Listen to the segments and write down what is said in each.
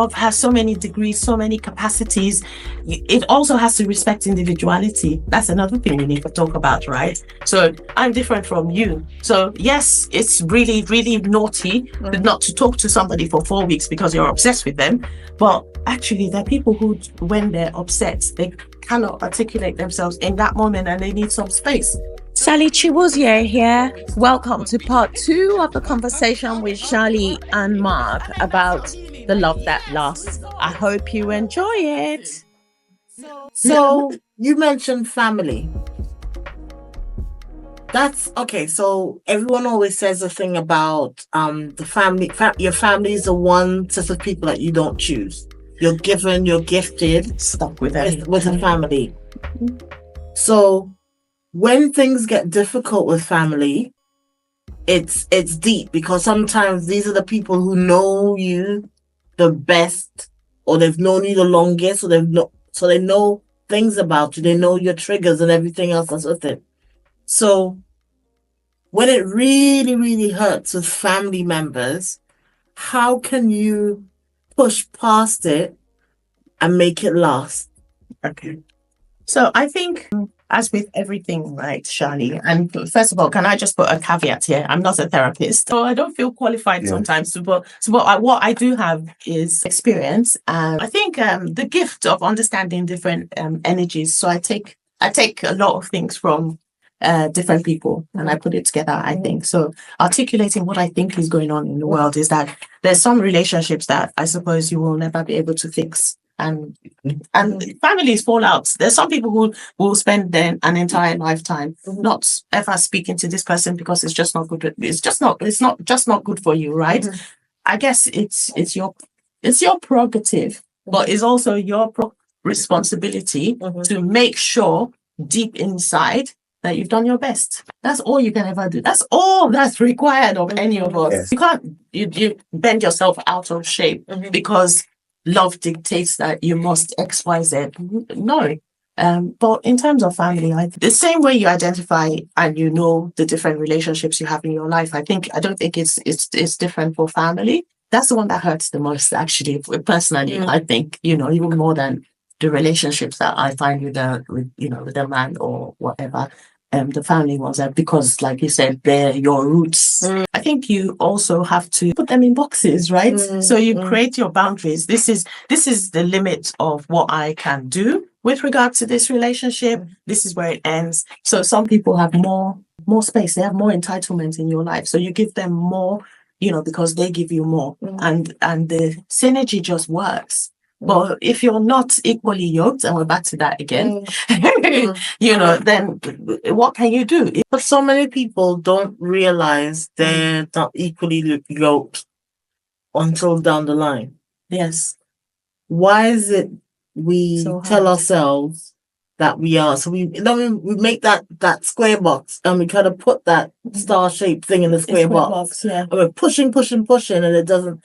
love has so many degrees, so many capacities. It also has to respect individuality. That's another thing we need to talk about, right? So I'm different from you. So yes, it's really, really naughty not to talk to somebody for 4 weeks because you're obsessed with them. But actually, there are people who, when they're upset, they cannot articulate themselves in that moment and they need some space. Sha-Lee Chibuzie here. Welcome to part 2 of the conversation with Sha-Lee and Mark about the love that lasts. I hope you enjoy it. So you mentioned family. That's okay. So everyone always says the thing about the family. Your family is the one set of people that you don't choose. You're given, you're gifted, Stuck with them. with a family. So when things get difficult with family, it's deep, because sometimes these are the people who know you the best, or they've known you the longest, so they know things about you. They know your triggers and everything else that's with it. So when it really, really hurts with family members, how can you push past it and make it last? Okay. So I think, as with everything, right, Sha-Lee, and first of all, can I just put a caveat here? I'm not a therapist, so I don't feel qualified sometimes. But what I do have is experience, and I think the gift of understanding different energies. So I take a lot of things from different people and I put it together, I think. So articulating what I think is going on in the world is that there's some relationships that I suppose you will never be able to fix. And families fall out. There's some people who will spend an entire lifetime not ever speaking to this person because it's just not good. It's just not good for you, right? I guess it's your prerogative, but it's also your responsibility to make sure deep inside that you've done your best. That's all you can ever do. That's all that's required of any of us. Yes. You can't you bend yourself out of shape because love dictates that you must X, Y, Z. No. But in terms of family, the same way you identify and you know the different relationships you have in your life, I don't think it's different for family. That's the one that hurts the most, actually, personally. I think, even more than the relationships that I find with a man or whatever. The family ones are, because, like you said, they're your roots. I think you also have to put them in boxes, right? So you create your boundaries. This is the limit of what I can do with regard to this relationship. This is where it ends. So some people have more space. They have more entitlement in your life. So you give them more, because they give you more, and the synergy just works. But if you're not equally yoked, and we're back to that again, then what can you do? But so many people don't realize they're not equally yoked until down the line. Yes. Why is it we tell ourselves that we are? So we make that square box and we try to put that star-shaped thing in the square box. Yeah. And we're pushing, and it doesn't.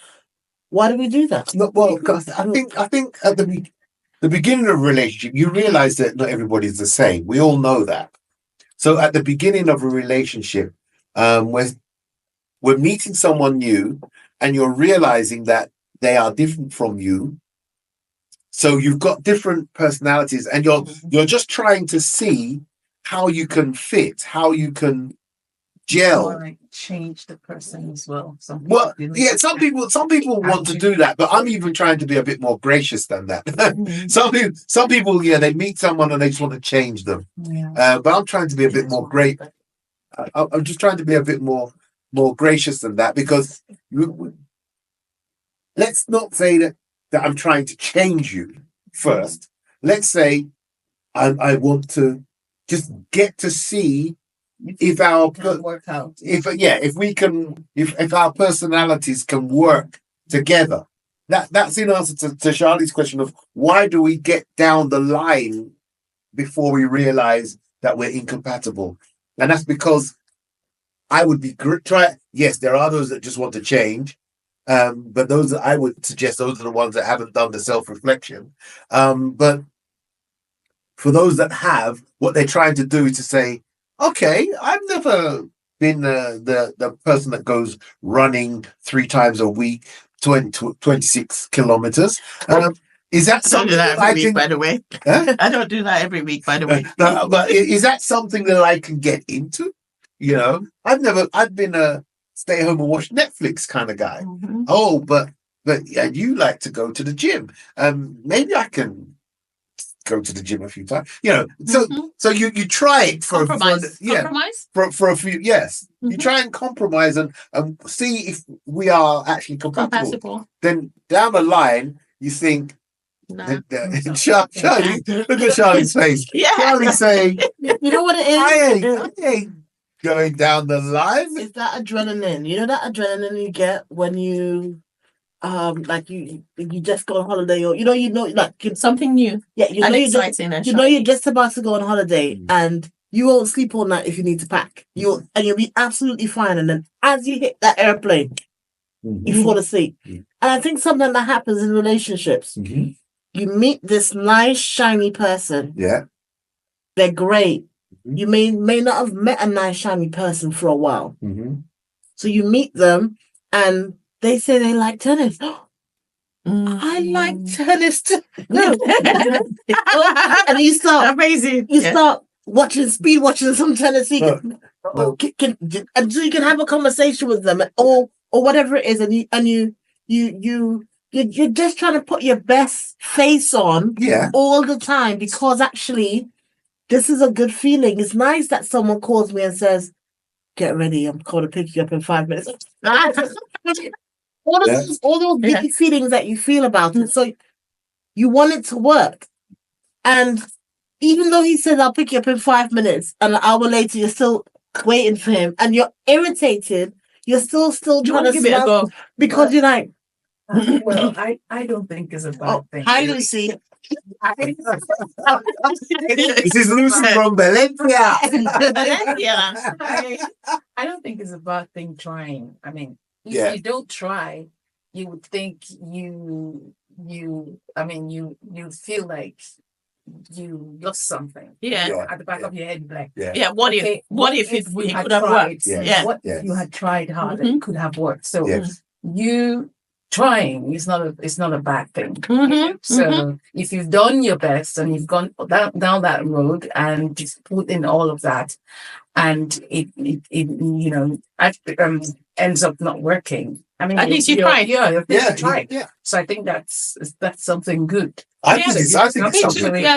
Why do we do that? Well, because I think at the beginning of a relationship, you realize that not everybody's the same. We all know that. So at the beginning of a relationship, we're meeting someone new, and you're realizing that they are different from you. So you've got different personalities, and you're just trying to see how you can fit, how you can gel. Or change the person as well. Some people want to do that, but I'm even trying to be a bit more gracious than that. Some people, they meet someone and they just want to change them. But I'm trying to be a bit more great. I'm just trying to be a bit more gracious than that, because let's not say that I'm trying to change you first. Let's say I want to just get to see if our work out. if our personalities can work together. That's in answer to Sha-Lee's question of why do we get down the line before we realize that we're incompatible. And that's because I would be yes, there are those that just want to change, but those that I would suggest, those are the ones that haven't done the self-reflection. But for those that have, what they're trying to do is to say, okay, I've never been the person that goes running 3 times a week, 26 kilometers. Is that I don't do something that that I every week, can? by the way. Huh? I don't do that every week, by the way. No, but is that something that I can get into? You know, I've been a stay home and watch Netflix kind of guy. Mhm. Oh, but yeah, you like to go to the gym. Maybe I can go to the gym a few times. You know, so you try it for Compromise. for a few. Yes, you Mhm. try and compromise and see if we are actually compatible. Compatible. Then down the line, you think. Nah. Sha-Lee, look at Sha-Lee's face. Yeah. Sha-Lee's saying, You know what it is? I ain't going down the line. It's that adrenaline. You know that adrenaline you get when you like you just go on holiday, or like Something new yeah, you and know exciting and you're just about to go on holiday and you won't sleep all night if you need to pack. You'll be absolutely fine, and then as you hit that airplane, you fall asleep. And I think something that happens in relationships. You meet this nice, shiny person. Yeah. They're great. You may not have met a nice, shiny person for a while. So you meet them and they say they like tennis. I like tennis too. And you start amazing. You start speed watching some tennis. And so you can have a conversation with them or whatever it is, and you're just trying to put your best face on all the time, because actually this is a good feeling. It's nice that someone calls me and says, "Get ready, I'm going to pick you up in 5 minutes." all those giddy feelings that you feel about it. So you want it to work. And even though he says, "I'll pick you up in 5 minutes," and an hour later you're still waiting for him and you're irritated, you're still trying to give it a go, because you're like, well, I don't think it's a bad thing. Hi, Lucy. This is Lucy from Valencia. I don't think it's a bad thing trying. I mean, if you don't try, you would think you feel like you lost something. At the back of your head, like what if it could have worked? What if you had tried harder? It could have worked. So you trying is not a bad thing. So if you've done your best and you've gone down that road and just put in all of that, and it ends up not working. I mean, at least you tried. You tried. So I think that's something good. I think it's something. I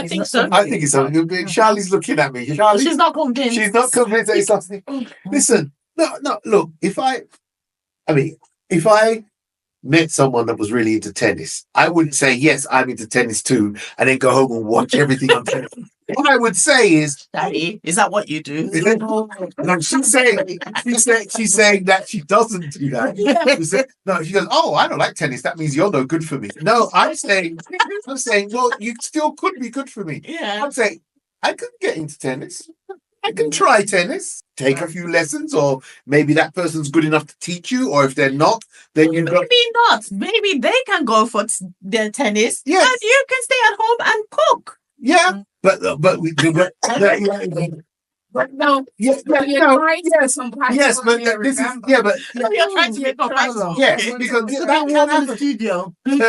think so. I think it's something. Charlie's looking at me. Charlie, she's not convinced. She's not convinced that it's something. Listen, no. Look, if I met someone that was really into tennis, I wouldn't say, yes, I'm into tennis too, and then go home and watch everything on tennis. What I would say is, Daddy, is that what you do? No, she's saying that she doesn't do that. She goes, "Oh, I don't like tennis. That means you're no good for me." No, I'm saying, well, you still could be good for me. I'm saying I could get into tennis. I can try tennis, take a few lessons, or maybe that person's good enough to teach you, or if they're not, then you've got... Maybe not. Maybe they can go for their tennis, and you can stay at home and cook. Yeah, but no, yes, but you're trying to some yes, but this is but you're trying to make a practical. Yes, because that one in the studio. Put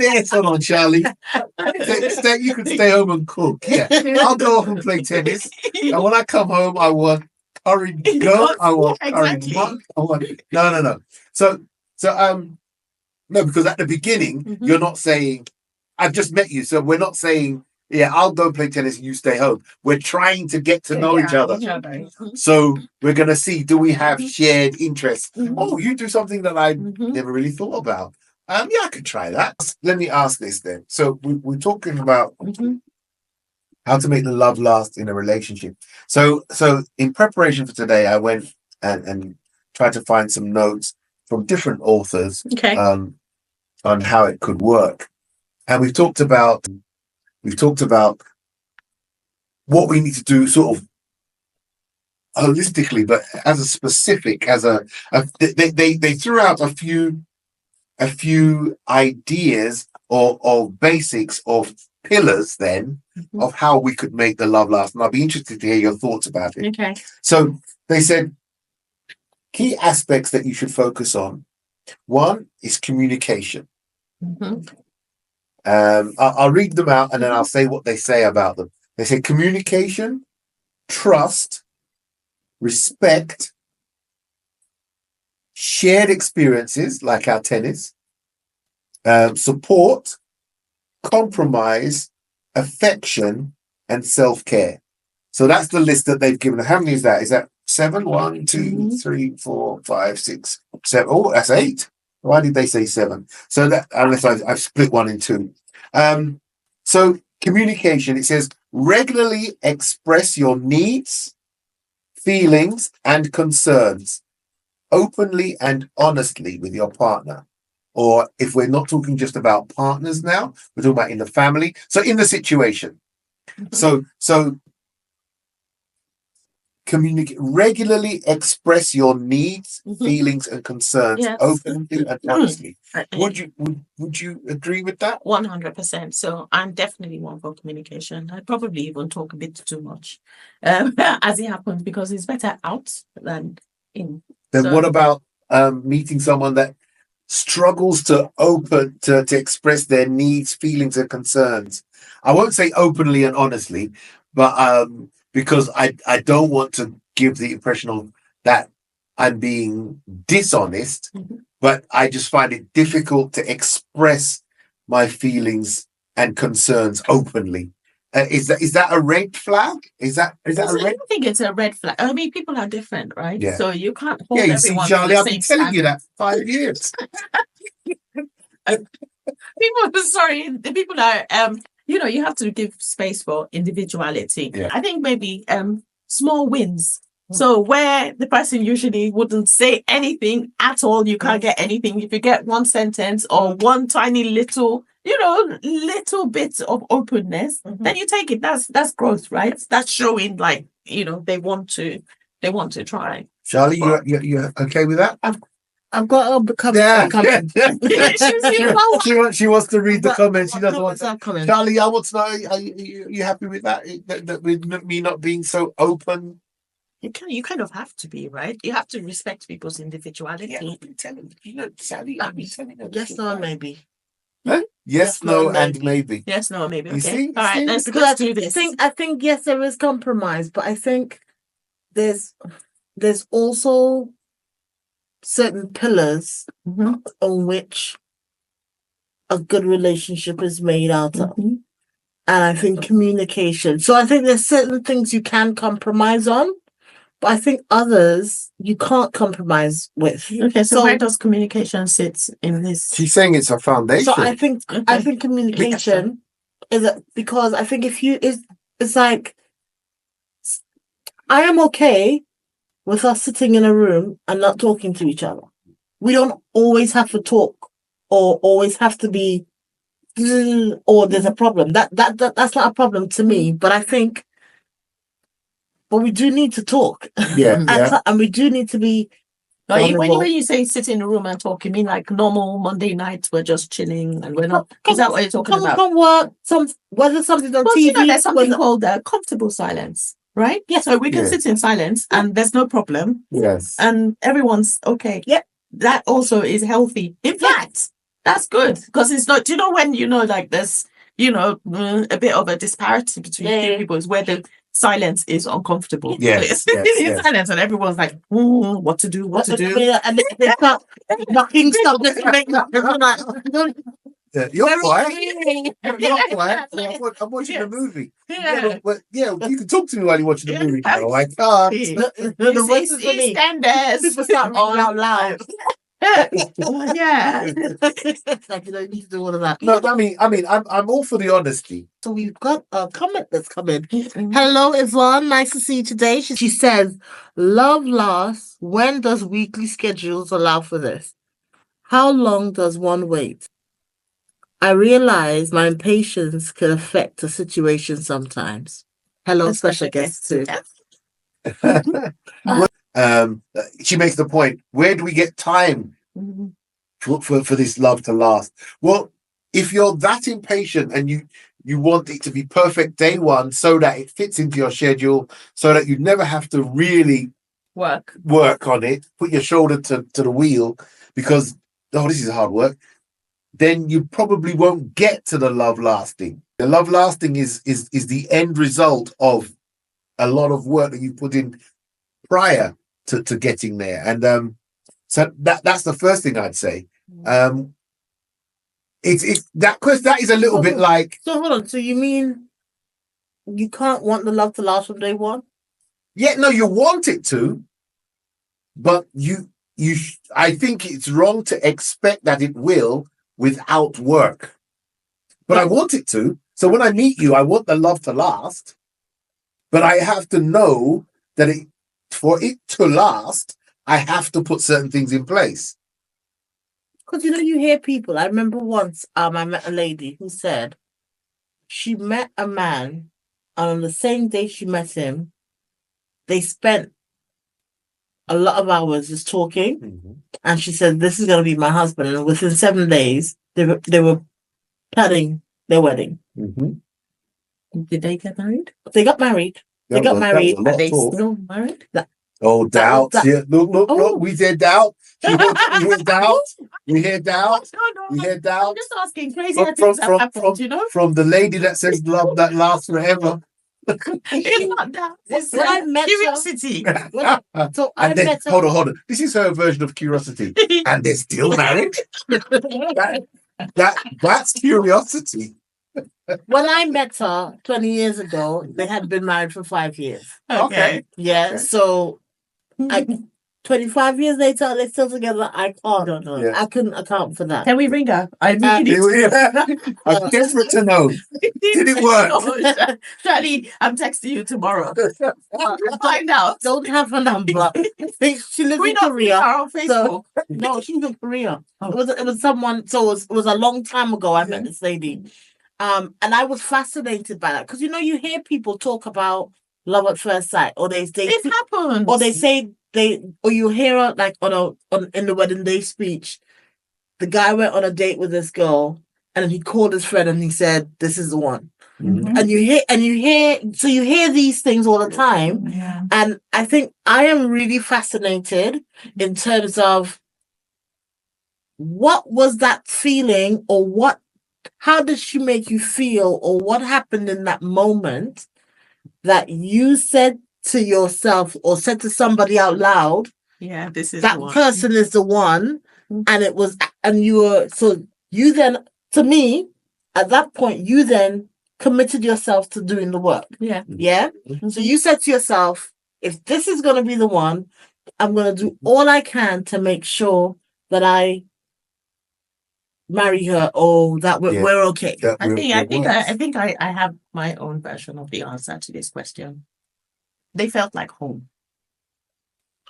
the headset on, Sha-Lee. You can stay home and cook. Yeah, I'll go off and play tennis, and when I come home, I want curry goat. I want curry mutton. I want no. So no, because at the beginning you're not saying, "I've just met you," so we're not saying, "Yeah, I'll go play tennis and you stay home." We're trying to get to know each other. So we're going to see, do we have shared interests? Oh, you do something that I never really thought about. Yeah, I could try that. Let me ask this then. So we're talking about how to make the love last in a relationship. So in preparation for today, I went and tried to find some notes from different authors on how it could work. And we've talked about what we need to do sort of holistically, but as a specific, they threw out a few ideas or basics of pillars then of how we could make the love last. And I'd be interested to hear your thoughts about it. Okay. So they said, key aspects that you should focus on. One is communication. I'll read them out and then I'll say what they say about them. They say communication, trust, respect, shared experiences like our tennis, support, compromise, affection, and self-care. So that's the list that they've given. How many is that? Is that 7? 1, 2, 3, 4, 5, 6, 7. Oh, that's 8. Why did they say 7? So that, unless I've split one in 2. So communication, it says regularly express your needs, feelings, and concerns openly and honestly with your partner. Or if we're not talking just about partners now, we're talking about in the family. So in the situation. So communicate, regularly express your needs, feelings, and concerns openly and honestly. Would you agree with that? 100%. So I'm definitely one for communication. I probably even talk a bit too much, as it happens, because it's better out than in. Then what about meeting someone that struggles to express their needs, feelings, and concerns? I won't say openly and honestly, but because I don't want to give the impression of that I'm being dishonest, but I just find it difficult to express my feelings and concerns openly. Is that a red flag? Is that a red? I think it's a red flag. I mean, people are different, right? Yeah. So you can't hold Yeah, you everyone. see, Charlie, to I've the been same telling you that for 5 years. The people are you have to give space for individuality. Yeah. I think maybe small wins. So where the person usually wouldn't say anything at all, you can't get anything. If you get one sentence or one tiny little bit of openness, then you take it. That's growth, right? That's showing like, they want to try. Charlie, you okay with that? I've got all the Yeah. comments. She wants to read the comments. She doesn't want to. Comments. Charlie, I want to know, are you happy with that? That with me not being so open? You kind of have to be, right? You have to respect people's individuality. Yeah, I've been telling Sally, I've been telling her. Yes, no, and maybe. Huh? Yes, no, and maybe. Yes, no, maybe. Okay. You see? All right, let's do this. I think yes, there is compromise, but I think there's also certain pillars on which a good relationship is made out of. And I think communication. So I think there's certain things you can compromise on, but I think others you can't compromise with. Okay, so where does communication sit in this? She's saying it's a foundation. So I think communication is because I think it's like I am okay with us sitting in a room and not talking to each other. We don't always have to talk or always have to be or there's a problem. That's not a problem to me, but I think we do need to talk. Yeah. And we do need to be when you say sit in a room and talk, you mean like normal Monday nights we're just chilling and we're not. Is that what you're talking about? Come work, whether something's on TV. There's something called comfortable silence, right? Yeah. So we can sit in silence and there's no problem. Yes. And everyone's okay. Yeah. That also is healthy. In fact, that's good because it's not. Do you know when like there's a bit of a disparity between people is where the silence is uncomfortable. Yes. Silence and everyone's like, what to do? And they start knocking stuff. You're quiet. You're quiet. I'm watching a movie. Yeah, but you can talk to me while you're watching the movie. No, I can't. The voices for me. People start reading out loud. Yeah. Like you don't need to do all of that. No, I mean, I'm all for the honesty. So we've got a comment that's come in. Hello, Yvonne. Nice to see you today. She says, "Love lasts. When does weekly schedules allow for this? How long does one wait? I realize my impatience can affect a situation sometimes." Hello, special guest too. She makes the point, where do we get time for this love to last? Well, if you're that impatient and you want it to be perfect day one so that it fits into your schedule, so that you never have to really work on it, put your shoulder to the wheel, because this is hard work, then you probably won't get to the love lasting. The love lasting is the end result of a lot of work that you put in prior to getting there. And so that's the first thing I'd say. It's that is a little bit like. So hold on. So you mean you can't want the love to last from day one? Yeah, no, you want it to, but I think it's wrong to expect that it will without work. But I want it to. So when I meet you, I want the love to last, but I have to know that for it to last, I have to put certain things in place. Because you hear people. I remember once I met a lady who said she met a man, and on the same day she met him, they spent a lot of hours just talking. Mm-hmm. And she said, "This is going to be my husband." And within 7 days, they were planning their wedding. Mm-hmm. Did they get married? They got married. Are they still married? Doubt. Yeah. Look. We said doubt. We hear doubt. We hear doubt. We hear doubt. I'm just asking crazy things have happened, From the lady that says love that lasts forever. It's not doubt. It's curiosity. Hold on. This is her version of curiosity. And they're still married? That's curiosity. When I met her 20 years ago, they had been married for 5 years. Okay. Yeah. Okay. So 25 years later, they're still together. I don't know. Yeah. I couldn't account for that. Can we ring her? I'm desperate to know. Did it work? Sha-Lee, I'm texting you tomorrow. Find out. Don't have her number. She lives in Korea. On Facebook? So, no, she's in Korea. Oh. It was someone. So it was a long time ago. I met this lady, and I was fascinated by that because you hear people talk about love at first sight, or it happens, or they say or you hear her like in the wedding day speech. The guy went on a date with this girl, and he called his friend and he said, "This is the one." Mm-hmm. And you hear these things all the time. Yeah. And I think I am really fascinated in terms of what was that feeling, or how did she make you feel, or what happened in that moment that you said to yourself or said to somebody out loud, "Yeah, this is that person is the one." Mm-hmm. And you then, to me, at that point, you then committed yourself to doing the work. Yeah. Yeah. Mm-hmm. So you said to yourself, if this is going to be the one, I'm going to do all I can to make sure that I marry her, or that we're okay. I think I have my own version of the answer to this question. They felt like home.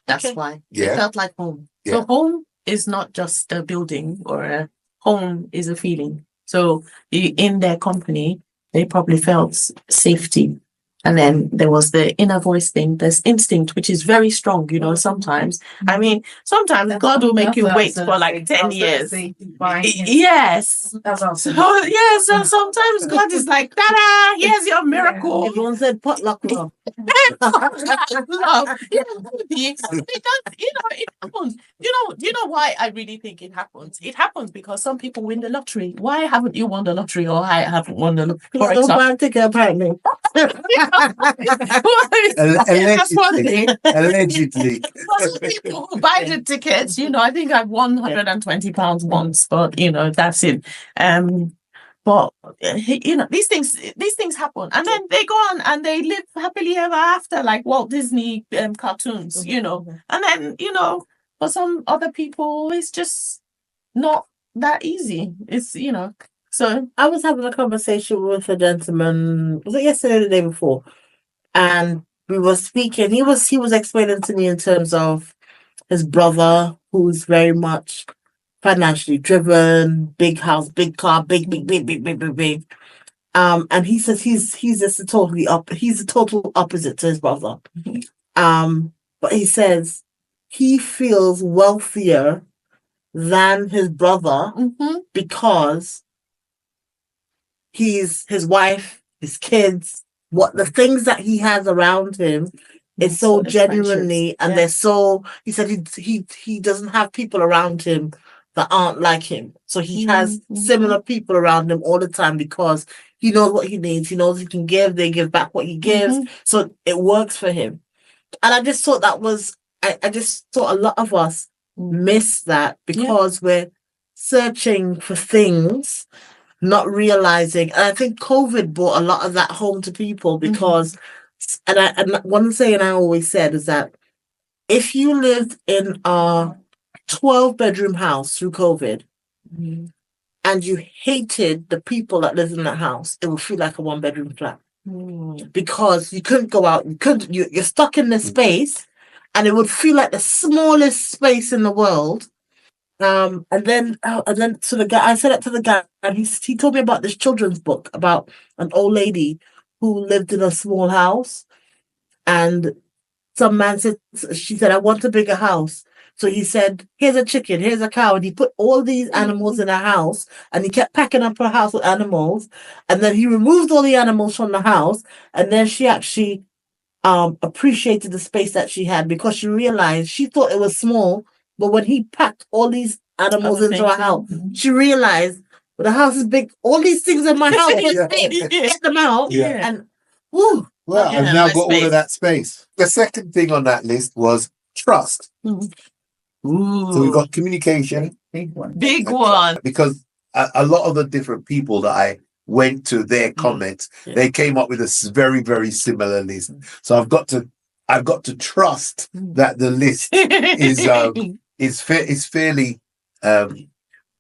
That's why. Yeah. They felt like home. Yeah. So home is not just a building, or a home is a feeling. So in their company, they probably felt safety. And then there was the inner voice thing. There's instinct, which is very strong, sometimes. I mean, sometimes God will make you wait for like 10 years. Yes. That's also. So sometimes God is like, ta-da, here's your miracle. Everyone said potluck love. Love. It happens. You know why I really think it happens? It happens because some people win the lottery. Why haven't you won the lottery, or I haven't won the lottery? For example. Allegedly. People who buy the tickets, I think I've won £120 once, but that's it. But these things happen, and then they go on and they live happily ever after, like Walt Disney cartoons, and then for some other people it's just not that easy. It's So I was having a conversation with a gentleman, was it yesterday or the day before? And we were speaking. He was explaining to me in terms of his brother, who's very much financially driven, big house, big car, big. And he says he's just he's the total opposite to his brother. Mm-hmm. But he says he feels wealthier than his brother, mm-hmm. because his wife, his kids, the things that he has around him it's so genuinely, and they're so. He said he doesn't have people around him that aren't like him, so he has similar people around him all the time because he knows what he needs. He knows he can give. They give back what he gives, so it works for him. And I just thought that was. I just thought a lot of us miss that because we're searching for things, not realizing. And I think COVID brought a lot of that home to people because. And one saying I always said is that if you lived in a 12-bedroom house through COVID and you hated the people that lived in that house, it would feel like a 1-bedroom flat because you couldn't go out. You're stuck in this space, and it would feel like the smallest space in the world. And then to the guy, I said that to the guy, and he told me about this children's book about an old lady who lived in a small house, and some man she said, I want a bigger house. So he said, here's a chicken, here's a cow, and he put all these animals in a house, and he kept packing up her house with animals, and then he removed all the animals from the house, and then she actually appreciated the space that she had because she realized she thought it was small, but when he packed all these animals into her house, she realized, well, the house is big. All these things in my house, get them out. And woo. Well, I've now got all of that space. The second thing on that list was trust. So we've got communication. Big one. Because a lot of the different people that I went to their comments, they came up with a very, very similar list. So I've got to trust that the list is fairly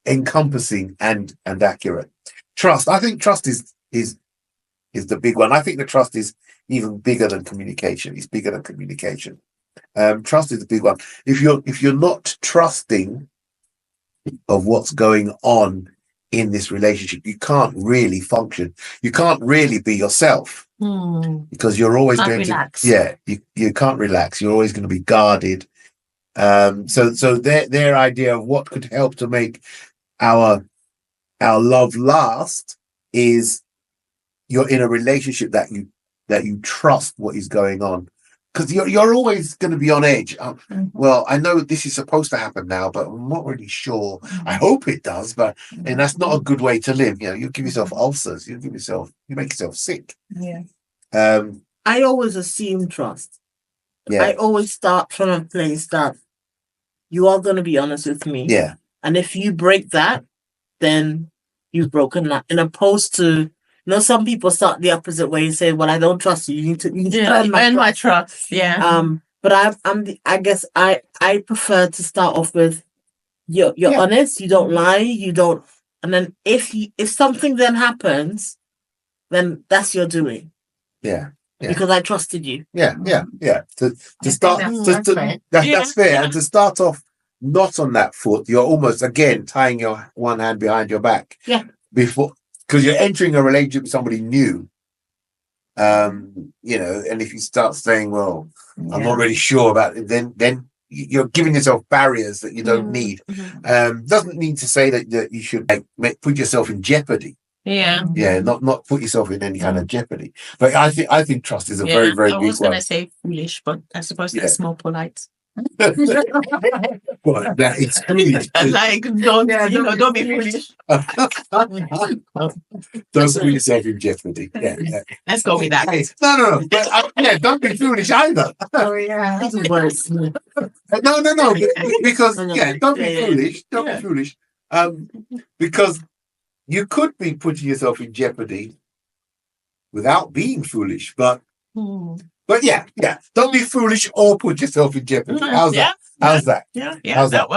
encompassing and accurate. Trust. I think trust is the big one. I think the trust is even bigger than communication. It's bigger than communication. Trust is the big one. If you're not trusting of what's going on in this relationship, you can't really function. You can't really be yourself because you're always going relax. You can't relax. You're always going to be guarded. So their idea of what could help to make our love last is you're in a relationship that you trust what is going on, because you're always going to be on edge. Well, I know this is supposed to happen now, but I'm not really sure. I hope it does, but and that's not a good way to live. You know, you give yourself ulcers. You make yourself sick. I always assume trust. I always start from a place that you are going to be honest with me. And if you break that, then you've broken that. In opposed to, some people start the opposite way and say, "Well, I don't trust you. You need to earn my trust." But I guess I prefer to start off with you're honest. You don't lie. You don't. And then if something then happens, then that's your doing. Because I trusted you. To start, that's fair. And to start off not on that foot, you're almost again tying your one hand behind your back. Before. Because you're entering a relationship with somebody new, and if you start saying, "Well, I'm not really sure about it," then you're giving yourself barriers that you don't need. Doesn't mean to say that you should put yourself in jeopardy. Not put yourself in any kind of jeopardy. But I think trust is a very, very big one. I was going to say foolish, but I suppose that's more polite. Well, that is foolish. Don't be foolish. Don't put yourself in jeopardy. Let's go with that. No. But, don't be foolish either. This is worse. No. Because don't be foolish. Don't be foolish. Because you could be putting yourself in jeopardy without being foolish, but don't be foolish or put yourself in jeopardy. How's that? How's that? How's that?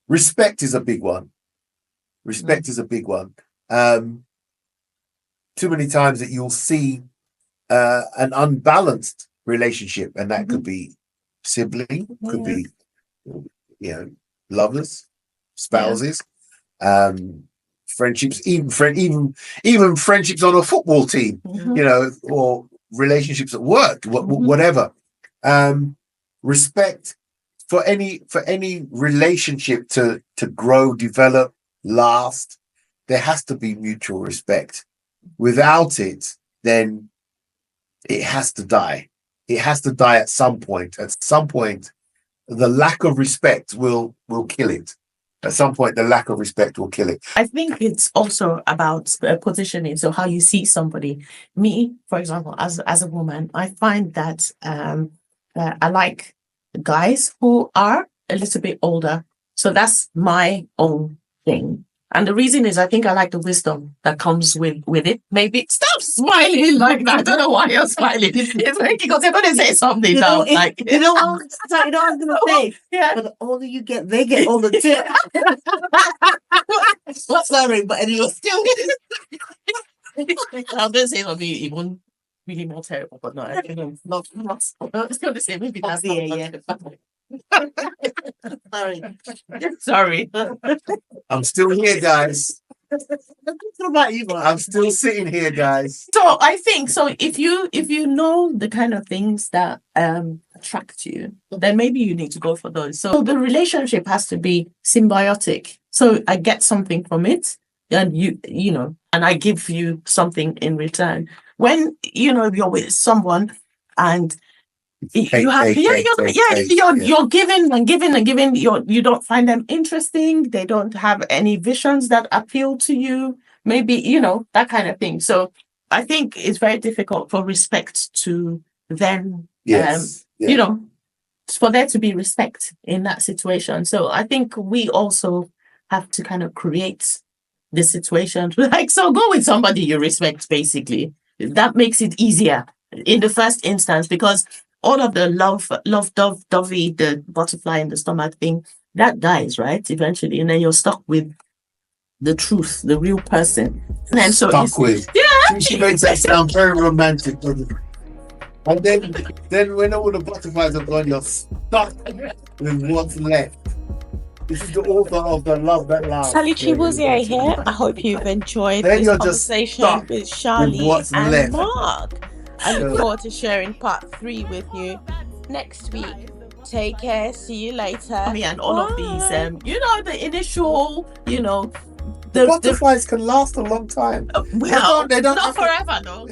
Respect is a big one. Respect is a big one. Too many times that you'll see an unbalanced relationship, and that could be sibling, could be lovers, spouses, friendships, even friendships on a football team, or relationships at work, whatever. Respect for any relationship to grow, develop, last, there has to be mutual respect. Without it, then it has to die. it has to die at some point. At some point, the lack of respect will kill it. At some point, the lack of respect will kill it. I think it's also about positioning. So how you see somebody. Me, for example, as a woman, I find that I like guys who are a little bit older. So that's my own thing. And the reason is I think I like the wisdom that comes with it. Maybe stop smiling like that. I don't know why you're smiling. It's like because you're going to say something now. Like you know what I was going to say? Yeah. But the older you get, they get older too. Sorry, but anyway, still. I'm going to say something even really more terrible, but no, I think not. I was going to say maybe that's Sorry. I'm still here, guys. I'm still sitting here, guys. So I think so. If you know the kind of things that attract you, then maybe you need to go for those. So the relationship has to be symbiotic. So I get something from it, and you know, and I give you something in return. When you're with someone and you're giving and giving and giving. You don't find them interesting. They don't have any visions that appeal to you. Maybe that kind of thing. So I think it's very difficult for respect to then, for there to be respect in that situation. So I think we also have to kind of create the situation. So go with somebody you respect. Basically, that makes it easier in the first instance because. All of the love, dovey, the butterfly in the stomach thing, that dies, right? Eventually. And then you're stuck with the truth, the real person. And then she makes that sound very romantic, doesn't it? And then when all the butterflies are gone, you're stuck with what's left. This is the author of The Love That Lasts. Sha-Lee Chibuzie here. I hope you've enjoyed this conversation with Sha-Lee and Mark. I look forward to sharing part 3 with you next week. Take care. See you later. And all of these, the initial, the butterflies can last a long time. Well, they don't not forever, though.